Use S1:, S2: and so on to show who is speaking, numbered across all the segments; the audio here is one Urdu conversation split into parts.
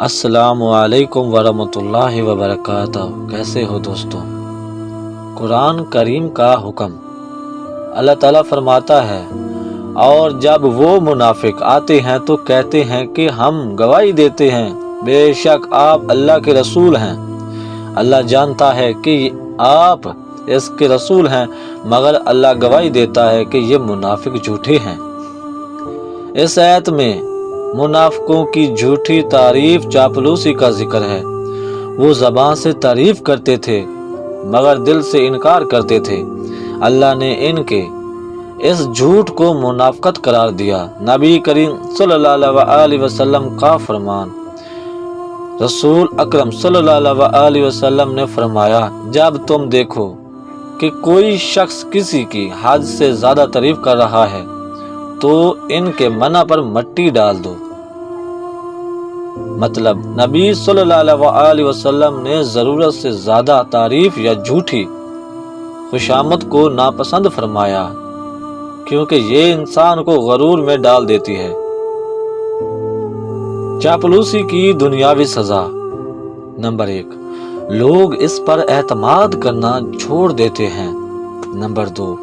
S1: السلام علیکم ورحمۃ اللہ وبرکاتہ۔ کیسے ہو دوستو؟ قرآن کریم کا حکم اللہ تعالیٰ فرماتا ہے، اور جب وہ منافق آتے ہیں تو کہتے ہیں کہ ہم گواہی دیتے ہیں بے شک آپ اللہ کے رسول ہیں۔ اللہ جانتا ہے کہ آپ اس کے رسول ہیں، مگر اللہ گواہی دیتا ہے کہ یہ منافق جھوٹے ہیں۔ اس آیت میں منافقوں کی جھوٹی تعریف چاپلوسی کا ذکر ہے۔ وہ زبان سے تعریف کرتے تھے مگر دل سے انکار کرتے تھے۔ اللہ نے ان کے اس جھوٹ کو منافقت قرار دیا۔ نبی کریم صلی اللہ علیہ وسلم کا فرمان، رسول اکرم صلی اللہ علیہ وسلم نے فرمایا، جب تم دیکھو کہ کوئی شخص کسی کی حد سے زیادہ تعریف کر رہا ہے تو ان کے منہ پر مٹی ڈال دو۔ مطلب نبی صلی اللہ علیہ وسلم نے ضرورت سے زیادہ تعریف یا جھوٹی خوشامد کو ناپسند فرمایا، کیونکہ یہ انسان کو غرور میں ڈال دیتی ہے۔ چاپلوسی کی دنیاوی سزا۔ نمبر 1، لوگ اس پر اعتماد کرنا چھوڑ دیتے ہیں۔ نمبر 2،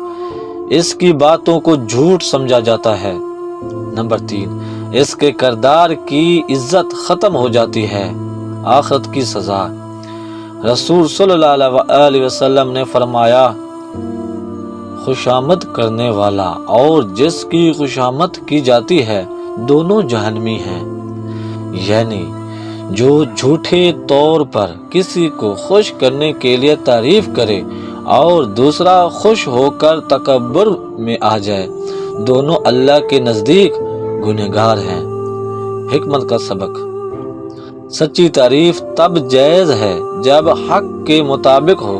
S1: اس کی باتوں کو جھوٹ سمجھا جاتا ہے۔ نمبر 3، اس کے کردار کی عزت ختم ہو جاتی ہے۔ آخرت کی سزا۔ رسول صلی اللہ علیہ وسلم نے فرمایا، خوشامد کرنے والا اور جس کی خوشامد کی جاتی ہے دونوں جہنمی ہیں۔ یعنی جو جھوٹے طور پر کسی کو خوش کرنے کے لیے تعریف کرے اور دوسرا خوش ہو کر تکبر میں آ جائے، دونوں اللہ کے نزدیک گنہگار ہیں۔ حکمت کا سبق۔ سچی تعریف تب جائز ہے جب حق کے مطابق ہو،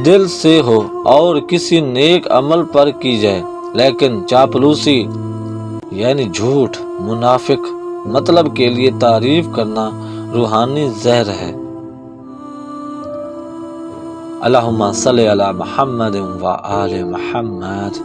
S1: دل سے ہو اور کسی نیک عمل پر کی جائے، لیکن چاپلوسی یعنی جھوٹ، منافق مطلب کے لیے تعریف کرنا روحانی زہر ہے۔ اللہم صلی علی محمد و آل محمد۔